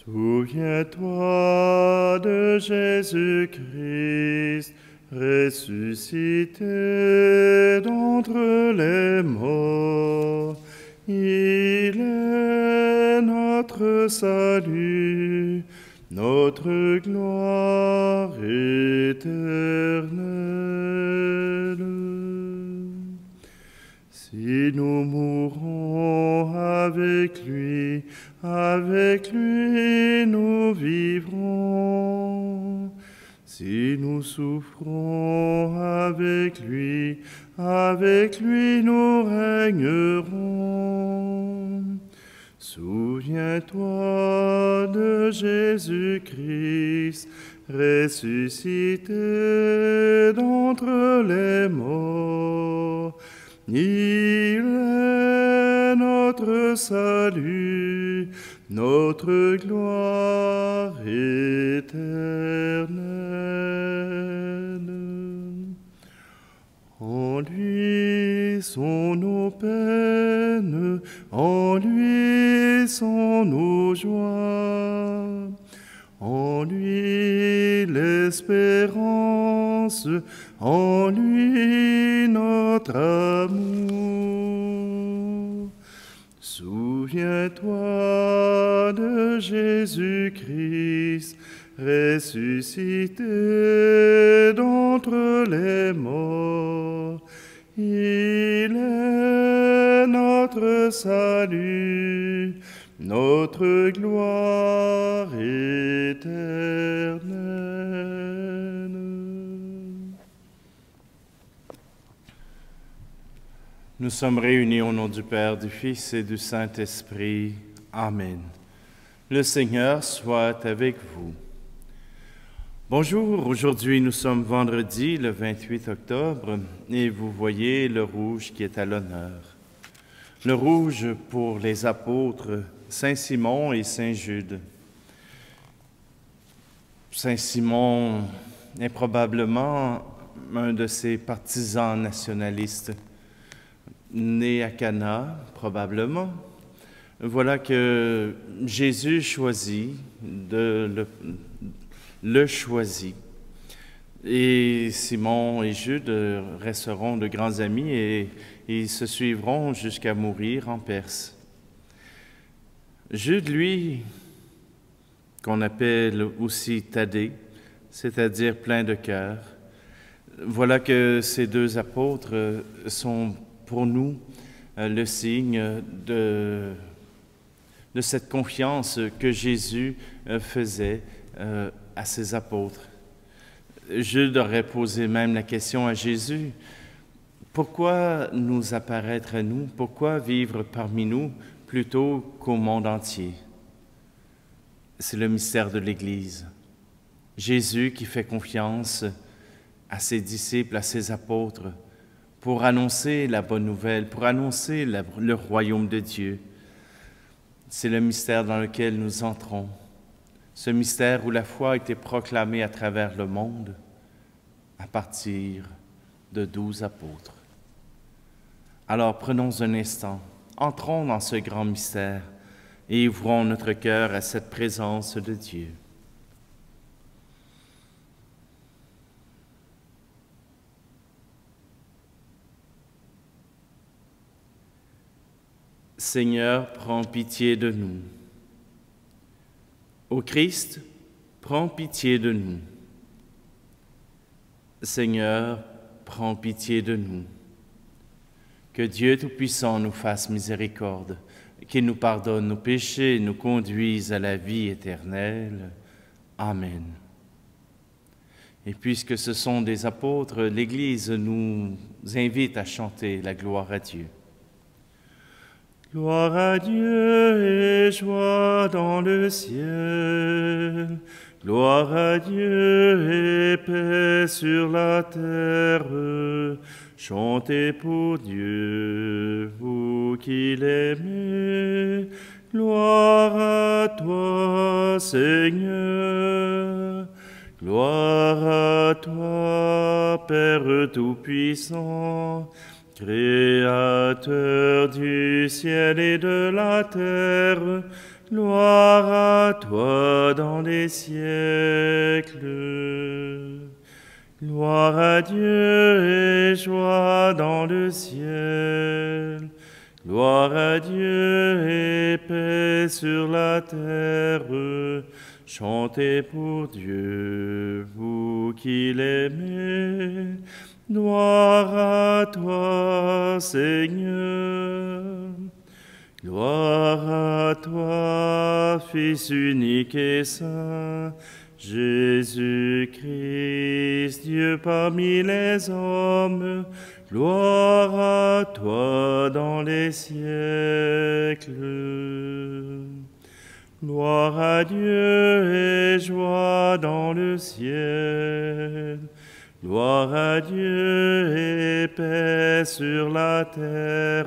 Souviens-toi de Jésus-Christ, ressuscité d'entre les morts. Il est notre salut, notre gloire éternelle. Si nous mourons avec lui nous vivrons. Si nous souffrons avec lui nous régnerons. Souviens-toi de Jésus-Christ, ressuscité d'entre les morts. Il est notre salut, notre gloire éternelle. En lui sont nos peines, en lui sont nos joies, en lui l'espérance, en lui notre amour. Souviens-toi de Jésus-Christ, ressuscité d'entre les morts. Il est notre salut, notre gloire éternelle. Nous sommes réunis au nom du Père, du Fils et du Saint-Esprit. Amen. Le Seigneur soit avec vous. Bonjour, aujourd'hui nous sommes vendredi, le 28 octobre, et vous voyez le rouge qui est à l'honneur. Le rouge pour les apôtres Saint-Simon et Saint-Jude. Saint-Simon est probablement un de ces partisans nationalistes. Né à Cana, probablement. Voilà que Jésus choisit le choisit. Et Simon et Jude resteront de grands amis et ils se suivront jusqu'à mourir en Perse. Jude, lui, qu'on appelle aussi Thaddée, c'est-à-dire plein de cœur, voilà que ces deux apôtres sont pour nous le signe de cette confiance que Jésus faisait à ses apôtres. Jude aurait posé même la question à Jésus, pourquoi nous apparaître à nous, pourquoi vivre parmi nous plutôt qu'au monde entier? C'est le mystère de l'Église. Jésus qui fait confiance à ses disciples, à ses apôtres, pour annoncer la bonne nouvelle, pour annoncer le royaume de Dieu. C'est le mystère dans lequel nous entrons, ce mystère où la foi a été proclamée à travers le monde à partir de 12 apôtres. Alors prenons un instant, entrons dans ce grand mystère et ouvrons notre cœur à cette présence de Dieu. Seigneur, prends pitié de nous. Ô Christ, prends pitié de nous. Seigneur, prends pitié de nous. Que Dieu Tout-Puissant nous fasse miséricorde, qu'il nous pardonne nos péchés et nous conduise à la vie éternelle. Amen. Et puisque ce sont des apôtres, l'Église nous invite à chanter la gloire à Dieu. Gloire à Dieu et joie dans le ciel. Gloire à Dieu et paix sur la terre. Chantez pour Dieu, vous qui l'aimez. Gloire à toi, Seigneur. Gloire à toi, Père Tout-Puissant, Créateur du ciel et de la terre, gloire à toi, dans les siècles. Gloire à Dieu et joie dans le ciel. Gloire à Dieu et paix sur la terre. Chantez pour Dieu, vous qui l'aimez. Gloire à toi, Seigneur. Gloire à toi, Fils unique et saint, Jésus-Christ, Dieu parmi les hommes. Gloire à toi dans les siècles. Gloire à Dieu et joie dans le ciel. Gloire à Dieu et paix sur la terre.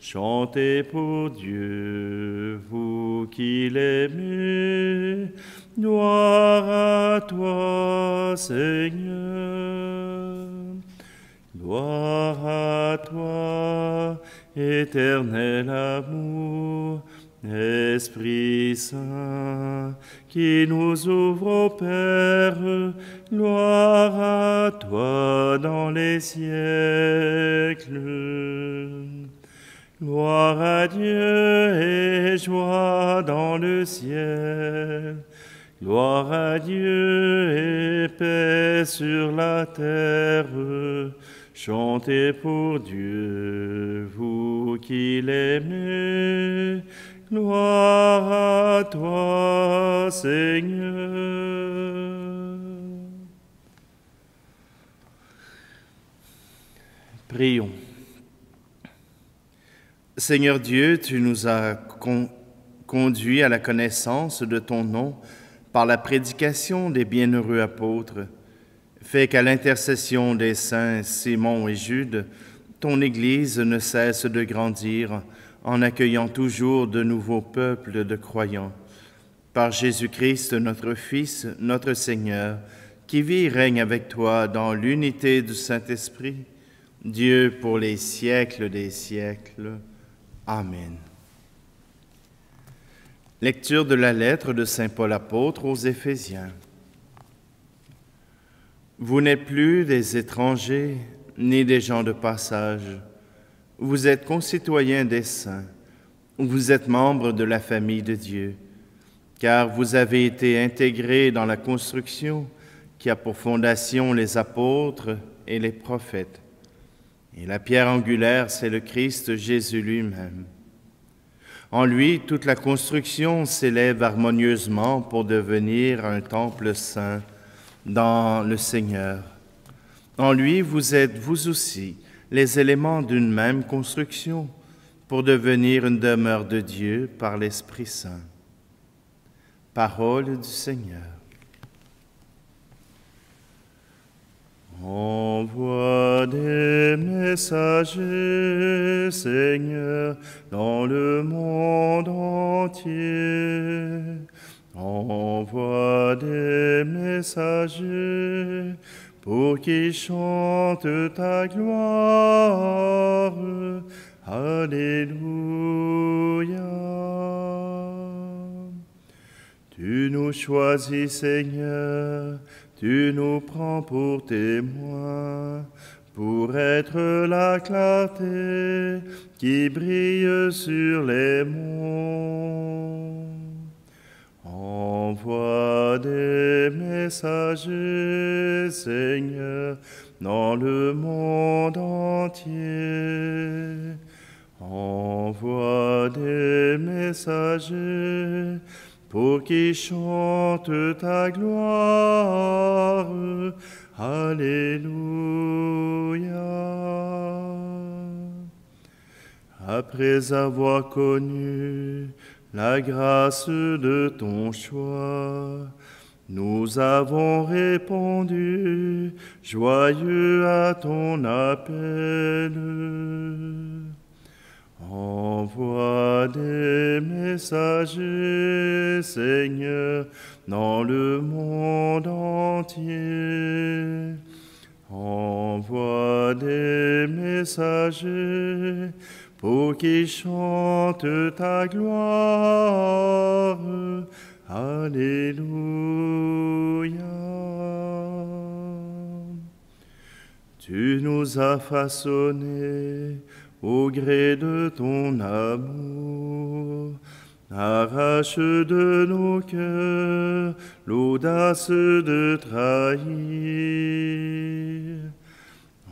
Chantez pour Dieu, vous qui l'aimez. Gloire à toi, Seigneur. Gloire à toi, éternel amour, Esprit Saint, qui nous ouvre au Père. Gloire à toi dans les siècles. Gloire à Dieu et joie dans le ciel. Gloire à Dieu et paix sur la terre. Chantez pour Dieu, vous qui l'aimez. Gloire à toi, Seigneur. Prions. Seigneur Dieu, tu nous as conduits à la connaissance de ton nom par la prédication des bienheureux apôtres. Fais qu'à l'intercession des saints Simon et Jude, ton Église ne cesse de grandir en accueillant toujours de nouveaux peuples de croyants. Par Jésus-Christ, notre Fils, notre Seigneur, qui vit et règne avec toi dans l'unité du Saint-Esprit, Dieu pour les siècles des siècles. Amen. Lecture de la lettre de saint Paul apôtre aux Éphésiens. Vous n'êtes plus des étrangers, ni des gens de passage. Vous êtes concitoyens des saints. Vous êtes membres de la famille de Dieu, car vous avez été intégrés dans la construction qui a pour fondation les apôtres et les prophètes. Et la pierre angulaire, c'est le Christ Jésus lui-même. En lui, toute la construction s'élève harmonieusement pour devenir un temple saint dans le Seigneur. En lui, vous êtes, vous aussi, les éléments d'une même construction pour devenir une demeure de Dieu par l'Esprit Saint. Parole du Seigneur. Envoie des messagers, Seigneur, dans le monde entier. Envoie des messagers pour qu'ils chantent ta gloire. Alléluia. Tu nous choisis, Seigneur, tu nous prends pour témoins, pour être la clarté qui brille sur les monts. Envoie des messagers, Seigneur, dans le monde entier. Envoie des messagers pour qu'ils chantent ta gloire. Alléluia. Après avoir connu la grâce de ton choix, nous avons répondu, joyeux à ton appel. Envoie des messagers, Seigneur, dans le monde entier. Envoie des messagers pour qu'ils chantent ta gloire. Alléluia. Tu nous as façonnés au gré de ton amour. Arrache de nos cœurs l'audace de trahir.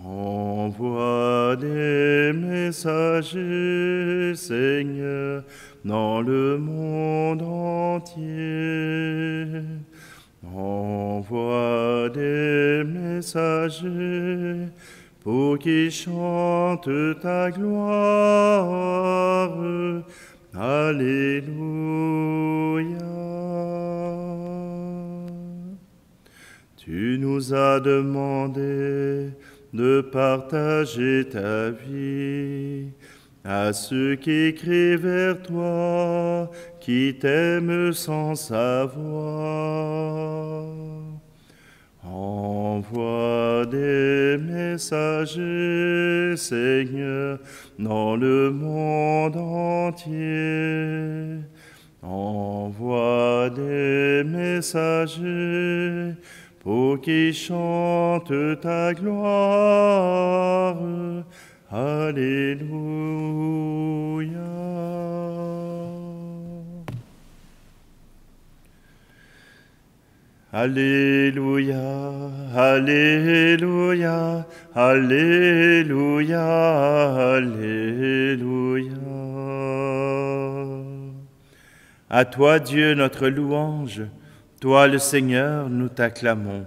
Envoie des messagers, Seigneur, dans le monde entier. Envoie des messagers pour qu'ils chantent ta gloire. Alléluia. Tu nous as demandé de partager ta vie à ceux qui crient vers toi, qui t'aiment sans savoir. Envoie des messagers, Seigneur, dans le monde entier. Envoie des messagers pour qu'ils chantent ta gloire. Alléluia. Alléluia, Alléluia, Alléluia, Alléluia. À toi, Dieu, notre louange, toi, le Seigneur, nous t'acclamons.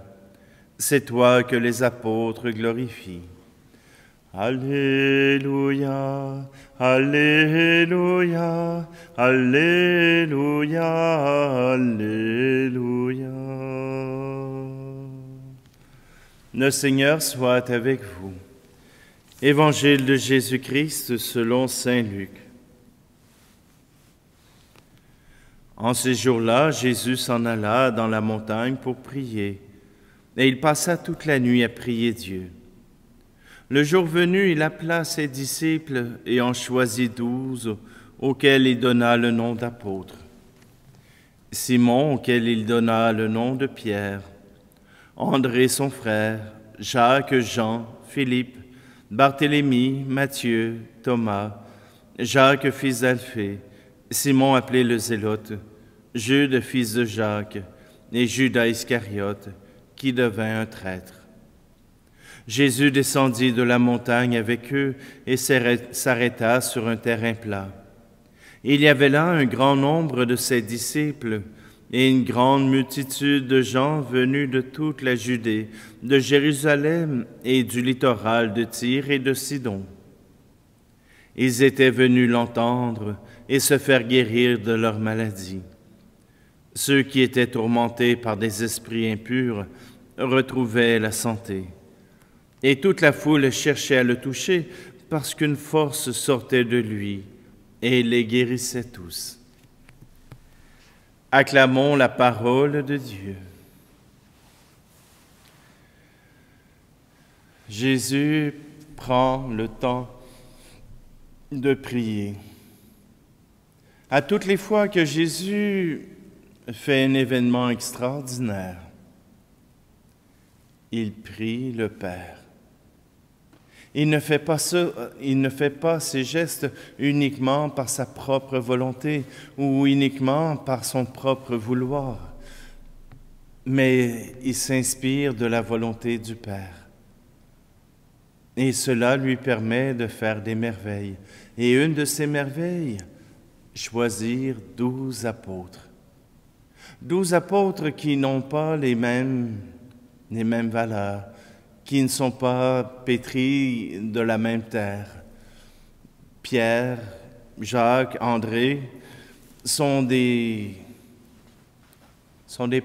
C'est toi que les apôtres glorifient. Alléluia, Alléluia, Alléluia, Alléluia. Le Seigneur soit avec vous. Évangile de Jésus-Christ selon saint Luc. En ces jours-là, Jésus s'en alla dans la montagne pour prier, et il passa toute la nuit à prier Dieu. Le jour venu, il appela ses disciples et en choisit 12, auxquels il donna le nom d'apôtres. Simon, auquel il donna le nom de Pierre, André son frère, Jacques, Jean, Philippe, Barthélemy, Matthieu, Thomas, Jacques fils d'Alphée, Simon appelé le Zélote, Jude fils de Jacques, et Judas Iscariote, qui devint un traître. Jésus descendit de la montagne avec eux et s'arrêta sur un terrain plat. Il y avait là un grand nombre de ses disciples et une grande multitude de gens venus de toute la Judée, de Jérusalem et du littoral de Tyr et de Sidon. Ils étaient venus l'entendre et se faire guérir de leur maladie. Ceux qui étaient tourmentés par des esprits impurs retrouvaient la santé. Et toute la foule cherchait à le toucher parce qu'une force sortait de lui et il les guérissait tous. Acclamons la parole de Dieu. Jésus prend le temps de prier. À toutes les fois que Jésus fait un événement extraordinaire, il prie le Père. Il ne fait pas ces gestes uniquement par sa propre volonté ou uniquement par son propre vouloir, mais il s'inspire de la volonté du Père. Et cela lui permet de faire des merveilles. Et une de ces merveilles, choisir 12 apôtres. 12 apôtres qui n'ont pas les mêmes valeurs, qui ne sont pas pétris de la même terre. Pierre, Jacques, André sont des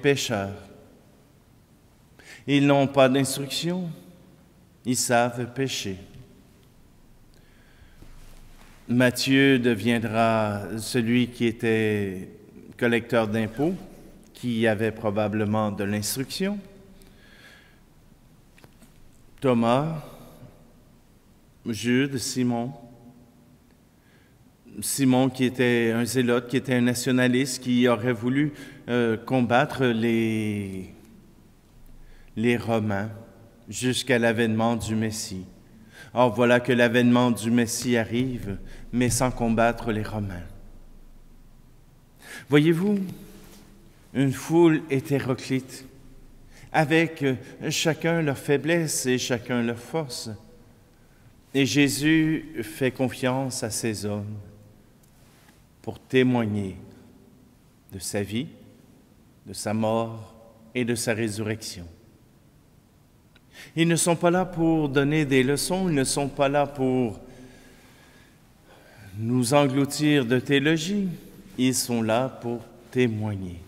pécheurs. Ils n'ont pas d'instruction, ils savent pécher. Matthieu deviendra celui qui était collecteur d'impôts, qui avait probablement de l'instruction. Thomas, Jude, Simon qui était un zélote, qui était un nationaliste, qui aurait voulu combattre les Romains jusqu'à l'avènement du Messie. Or, voilà que l'avènement du Messie arrive, mais sans combattre les Romains. Voyez-vous, une foule hétéroclite, avec chacun leur faiblesse et chacun leur force. Et Jésus fait confiance à ces hommes pour témoigner de sa vie, de sa mort et de sa résurrection. Ils ne sont pas là pour donner des leçons, ils ne sont pas là pour nous engloutir de théologie, ils sont là pour témoigner,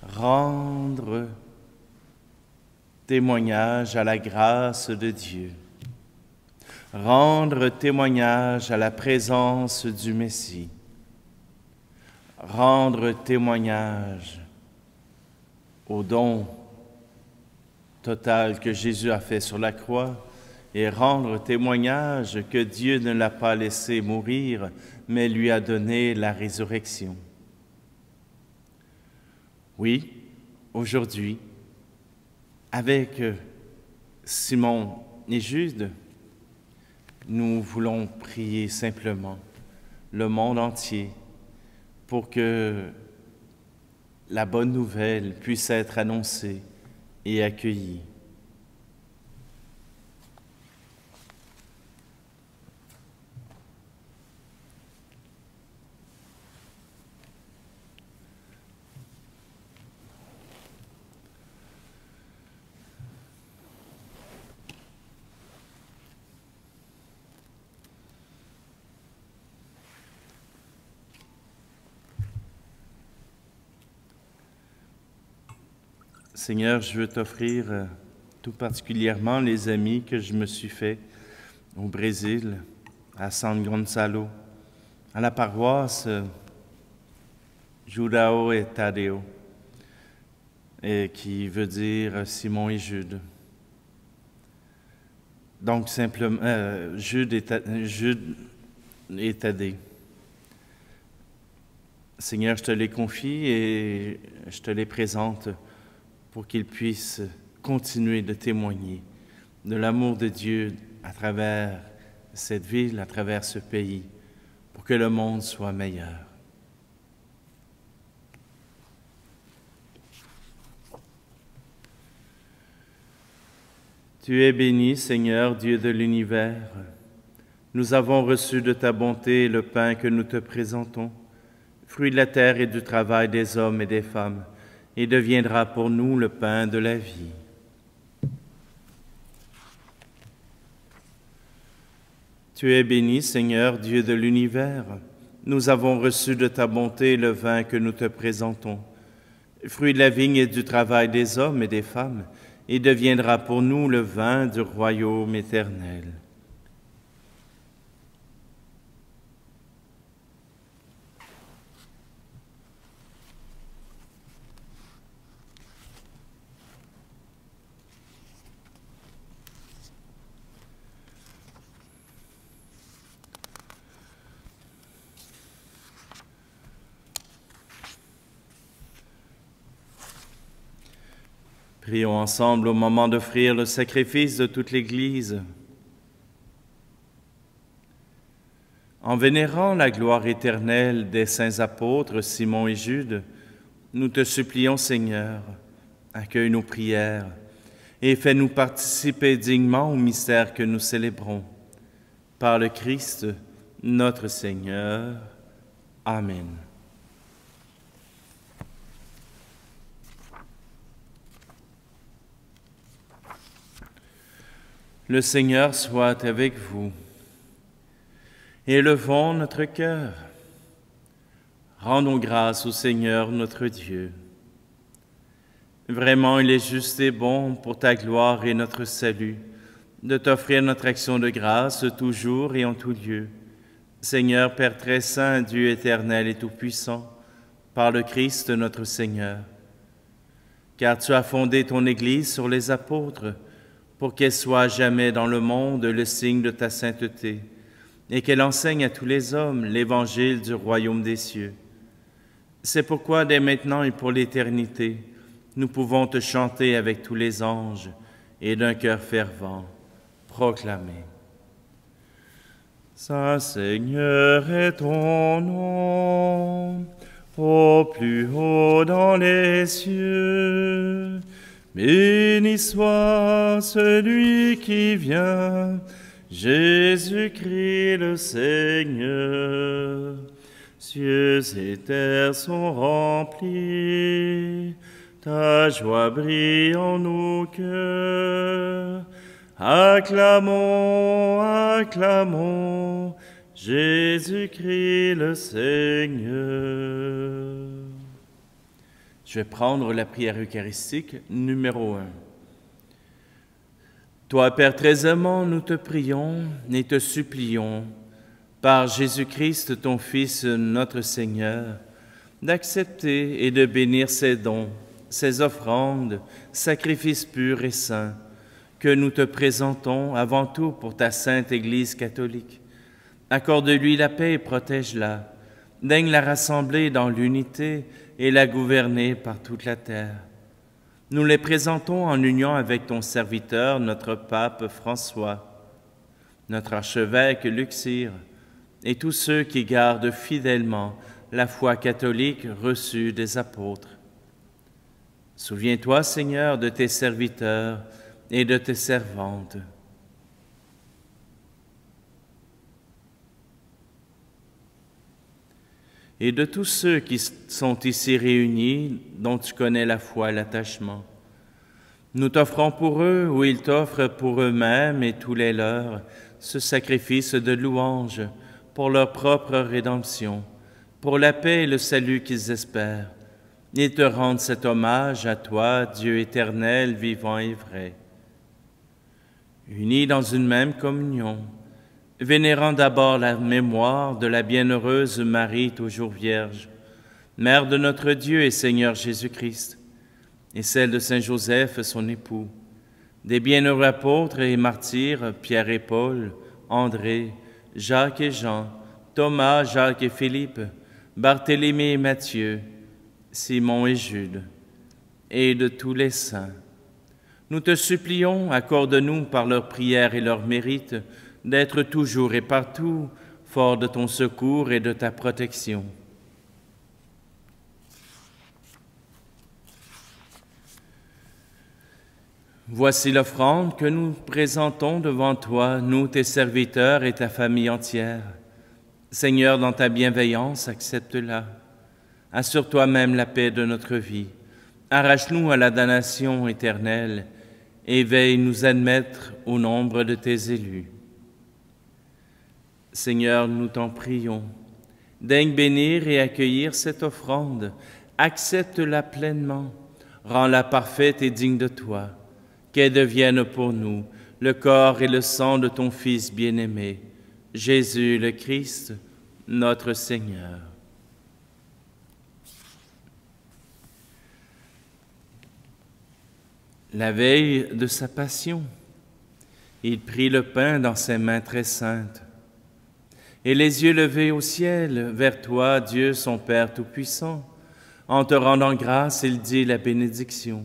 rendre témoignage à la grâce de Dieu, rendre témoignage à la présence du Messie, rendre témoignage au don total que Jésus a fait sur la croix et rendre témoignage que Dieu ne l'a pas laissé mourir, mais lui a donné la résurrection. Oui, aujourd'hui, avec Simon et Jude, nous voulons prier simplement le monde entier pour que la bonne nouvelle puisse être annoncée et accueillie. Seigneur, je veux t'offrir tout particulièrement les amis que je me suis fait au Brésil, à San Gonçalo, à la paroisse Judao et Tadeo, et qui veut dire Simon et Jude. Donc simplement, Jude et Thaddée. Seigneur, je te les confie et je te les présente pour qu'ils puissent continuer de témoigner de l'amour de Dieu à travers cette ville, à travers ce pays, pour que le monde soit meilleur. Tu es béni, Seigneur, Dieu de l'univers. Nous avons reçu de ta bonté le pain que nous te présentons, fruit de la terre et du travail des hommes et des femmes, et deviendra pour nous le pain de la vie. Tu es béni, Seigneur, Dieu de l'univers. Nous avons reçu de ta bonté le vin que nous te présentons, fruit de la vigne et du travail des hommes et des femmes, et deviendra pour nous le vin du royaume éternel. Prions ensemble au moment d'offrir le sacrifice de toute l'Église. En vénérant la gloire éternelle des saints apôtres Simon et Jude, nous te supplions, Seigneur, accueille nos prières et fais-nous participer dignement au mystère que nous célébrons. Par le Christ, notre Seigneur. Amen. Le Seigneur soit avec vous. Élevons notre cœur. Rendons grâce au Seigneur notre Dieu. Vraiment, il est juste et bon pour ta gloire et notre salut de t'offrir notre action de grâce toujours et en tout lieu. Seigneur, Père très saint, Dieu éternel et tout-puissant, par le Christ notre Seigneur. Car tu as fondé ton Église sur les apôtres, pour qu'elle soit jamais dans le monde le signe de ta sainteté, et qu'elle enseigne à tous les hommes l'évangile du royaume des cieux. C'est pourquoi dès maintenant et pour l'éternité, nous pouvons te chanter avec tous les anges et d'un cœur fervent, proclamer. Saint Seigneur est ton nom, au plus haut dans les cieux. Béni soit celui qui vient, Jésus-Christ le Seigneur. Cieux et terre sont remplis, ta joie brille en nos cœurs. Acclamons, acclamons, Jésus-Christ le Seigneur. Je vais prendre la prière eucharistique numéro 1. Toi, Père très aimant, nous te prions et te supplions, par Jésus-Christ, ton Fils, notre Seigneur, d'accepter et de bénir ces dons, ces offrandes, sacrifices purs et saints, que nous te présentons avant tout pour ta sainte Église catholique. Accorde-lui la paix et protège-la. Daigne la rassembler dans l'unité et la gouverner par toute la terre. Nous les présentons en union avec ton serviteur, notre pape François, notre archevêque Luxire, et tous ceux qui gardent fidèlement la foi catholique reçue des apôtres. Souviens-toi, Seigneur, de tes serviteurs et de tes servantes. Et de tous ceux qui sont ici réunis, dont tu connais la foi et l'attachement. Nous t'offrons pour eux, ou ils t'offrent pour eux-mêmes et tous les leurs, ce sacrifice de louange pour leur propre rédemption, pour la paix et le salut qu'ils espèrent. Ils te rendent cet hommage à toi, Dieu éternel, vivant et vrai. Unis dans une même communion, vénérant d'abord la mémoire de la bienheureuse Marie, toujours vierge, Mère de notre Dieu et Seigneur Jésus-Christ, et celle de Saint Joseph, son époux, des bienheureux apôtres et martyrs, Pierre et Paul, André, Jacques et Jean, Thomas, Jacques et Philippe, Barthélemy et Matthieu, Simon et Jude, et de tous les saints. Nous te supplions, accorde-nous par leurs prières et leurs mérites, d'être toujours et partout fort de ton secours et de ta protection. Voici l'offrande que nous présentons devant toi, nous, tes serviteurs et ta famille entière. Seigneur, dans ta bienveillance, accepte-la. Assure toi-même la paix de notre vie. Arrache-nous à la damnation éternelle et veille nous admettre au nombre de tes élus. Seigneur, nous t'en prions. Daigne bénir et accueillir cette offrande. Accepte-la pleinement. Rends-la parfaite et digne de toi. Qu'elle devienne pour nous le corps et le sang de ton Fils bien-aimé, Jésus le Christ, notre Seigneur. La veille de sa passion, il prit le pain dans ses mains très saintes, et les yeux levés au ciel vers toi, Dieu son Père Tout-Puissant, en te rendant grâce, il dit la bénédiction.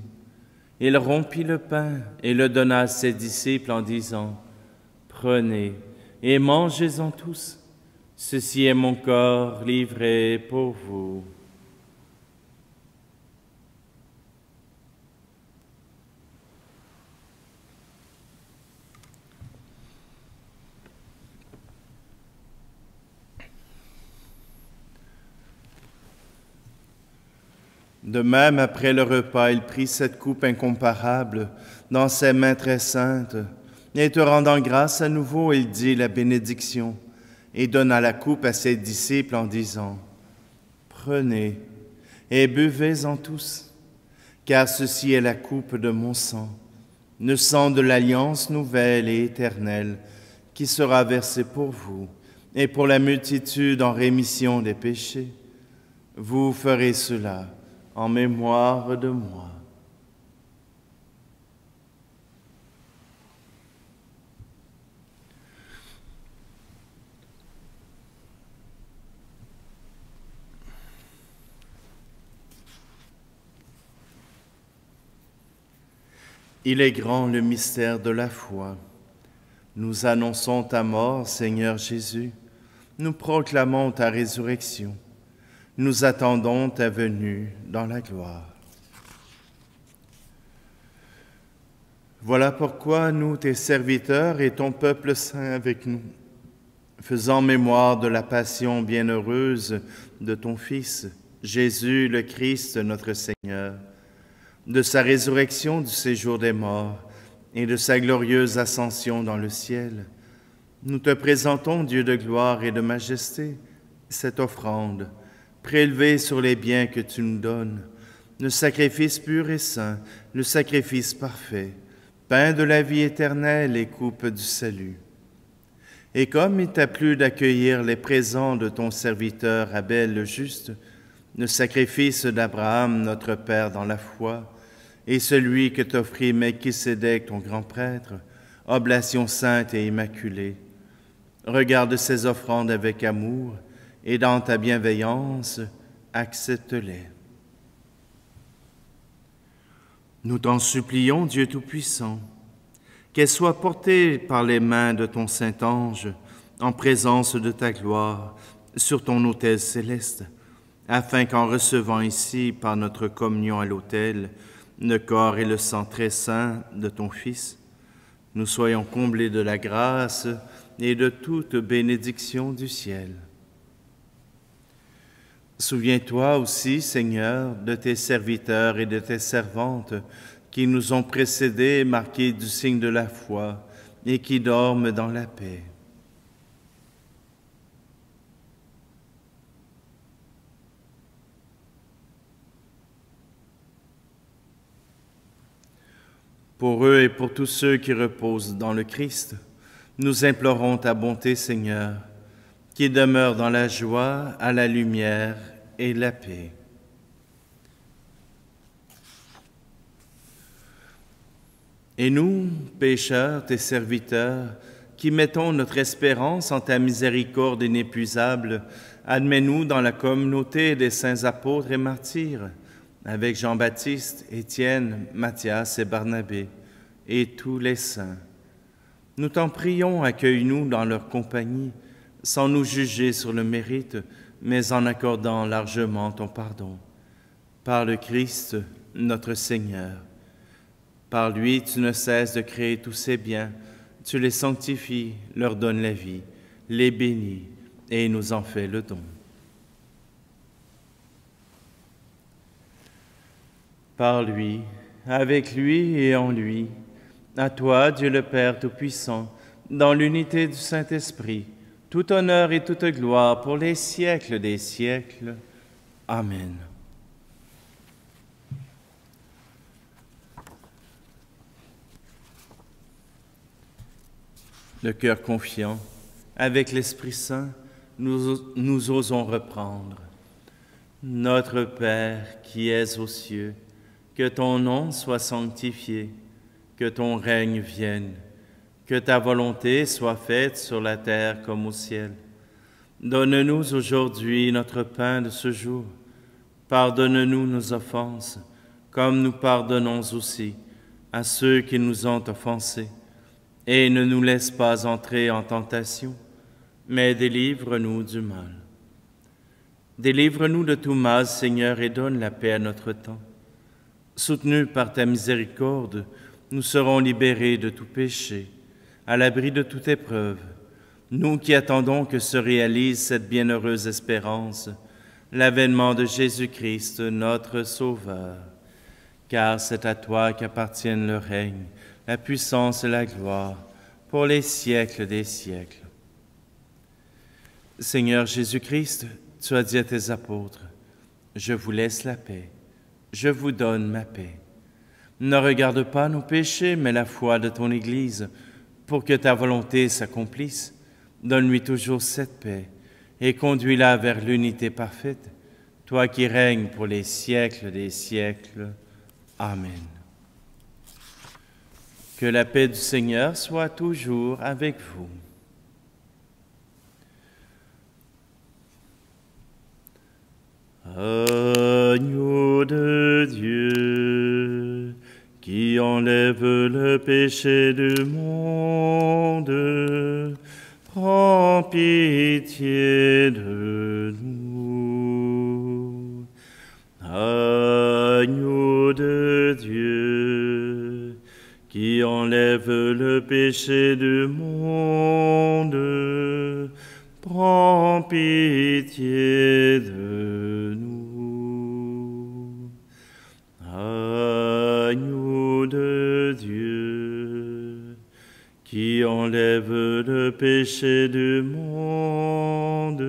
Il rompit le pain et le donna à ses disciples en disant, « Prenez et mangez-en tous, ceci est mon corps livré pour vous. » De même, après le repas, il prit cette coupe incomparable dans ses mains très saintes, et te rendant grâce à nouveau, il dit la bénédiction, et donna la coupe à ses disciples en disant, « Prenez et buvez-en tous, car ceci est la coupe de mon sang, le sang de l'alliance nouvelle et éternelle, qui sera versé pour vous et pour la multitude en rémission des péchés. Vous ferez cela en mémoire de moi. » Il est grand le mystère de la foi. Nous annonçons ta mort, Seigneur Jésus. Nous proclamons ta résurrection. Nous attendons ta venue dans la gloire. Voilà pourquoi nous, tes serviteurs et ton peuple saint avec nous, faisant mémoire de la passion bienheureuse de ton Fils, Jésus le Christ notre Seigneur, de sa résurrection du séjour des morts et de sa glorieuse ascension dans le ciel, nous te présentons, Dieu de gloire et de majesté, cette offrande, prélevée sur les biens que tu nous donnes, le sacrifice pur et saint, le sacrifice parfait, pain de la vie éternelle et coupe du salut. Et comme il t'a plu d'accueillir les présents de ton serviteur Abel le juste, le sacrifice d'Abraham, notre Père dans la foi, et celui que t'offrit Melchisédek, ton grand prêtre, oblation sainte et immaculée, regarde ces offrandes avec amour et dans ta bienveillance, accepte-les. Nous t'en supplions, Dieu Tout-Puissant, qu'elle soit portée par les mains de ton Saint-Ange en présence de ta gloire sur ton autel céleste, afin qu'en recevant ici, par notre communion à l'autel, le corps et le sang très saint de ton Fils, nous soyons comblés de la grâce et de toute bénédiction du ciel. Souviens-toi aussi, Seigneur, de tes serviteurs et de tes servantes qui nous ont précédés, marqués du signe de la foi, et qui dorment dans la paix. Pour eux et pour tous ceux qui reposent dans le Christ, nous implorons ta bonté, Seigneur, qui demeure dans la joie, à la lumière et la paix. Et nous, pécheurs, tes serviteurs, qui mettons notre espérance en ta miséricorde inépuisable, admets-nous dans la communauté des saints apôtres et martyrs, avec Jean-Baptiste, Étienne, Matthias et Barnabé, et tous les saints. Nous t'en prions, accueille-nous dans leur compagnie, sans nous juger sur le mérite, mais en accordant largement ton pardon. Par le Christ, notre Seigneur. Par lui, tu ne cesses de créer tous ces biens, tu les sanctifies, leur donnes la vie, les bénis et nous en fais le don. Par lui, avec lui et en lui, à toi, Dieu le Père Tout-Puissant, dans l'unité du Saint-Esprit, tout honneur et toute gloire pour les siècles des siècles. Amen. Le cœur confiant, avec l'Esprit Saint, nous osons reprendre. Notre Père qui es aux cieux, que ton nom soit sanctifié, que ton règne vienne, que ta volonté soit faite sur la terre comme au ciel. Donne-nous aujourd'hui notre pain de ce jour. Pardonne-nous nos offenses, comme nous pardonnons aussi à ceux qui nous ont offensés. Et ne nous laisse pas entrer en tentation, mais délivre-nous du mal. Délivre-nous de tout mal, Seigneur, et donne la paix à notre temps. Soutenus par ta miséricorde, nous serons libérés de tout péché, à l'abri de toute épreuve, nous qui attendons que se réalise cette bienheureuse espérance, l'avènement de Jésus-Christ, notre Sauveur. Car c'est à toi qu'appartiennent le règne, la puissance et la gloire, pour les siècles des siècles. Seigneur Jésus-Christ, tu as dit à tes apôtres, « Je vous laisse la paix, je vous donne ma paix. Ne regarde pas nos péchés, mais la foi de ton Église, pour que ta volonté s'accomplisse. Donne-lui toujours cette paix, et conduis-la vers l'unité parfaite, toi qui règnes pour les siècles des siècles. Amen. » Que la paix du Seigneur soit toujours avec vous. Agneau de Dieu, qui enlève enlève le péché du monde, prends pitié de nous. Agneau de Dieu, qui enlève le péché du monde, prends pitié de nous. Agneau de Dieu, qui enlève le péché du monde,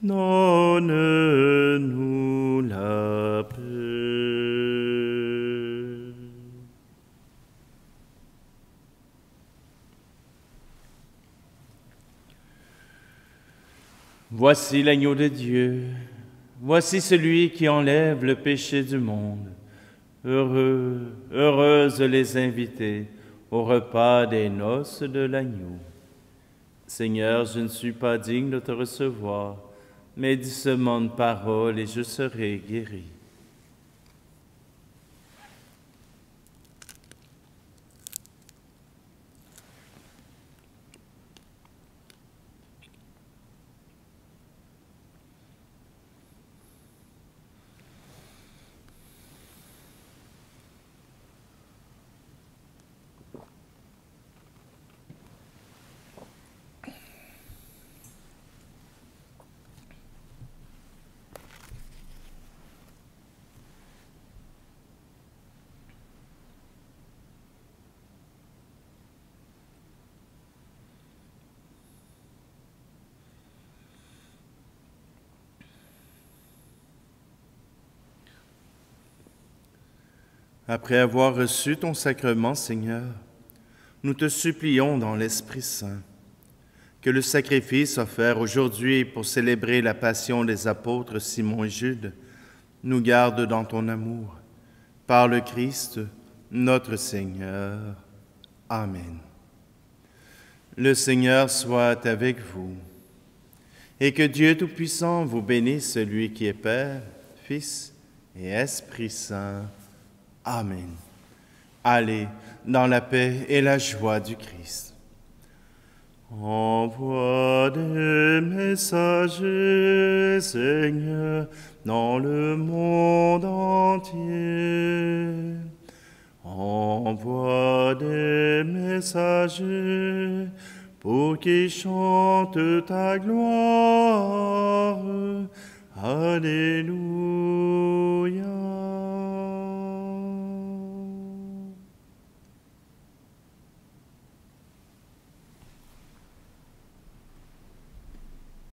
donne-nous la paix. Voici l'agneau de Dieu, voici celui qui enlève le péché du monde. Heureux, heureuses les invités au repas des noces de l'agneau. Seigneur, je ne suis pas digne de te recevoir, mais dis seulement une parole et je serai guéri. Après avoir reçu ton sacrement, Seigneur, nous te supplions dans l'Esprit Saint que le sacrifice offert aujourd'hui pour célébrer la passion des apôtres Simon et Jude nous garde dans ton amour. Par le Christ, notre Seigneur. Amen. Le Seigneur soit avec vous, et que Dieu Tout-Puissant vous bénisse, celui qui est Père, Fils et Esprit Saint. Amen. Allez dans la paix et la joie du Christ. Envoie des messagers, Seigneur, dans le monde entier. Envoie des messagers pour qu'ils chantent ta gloire. Alléluia.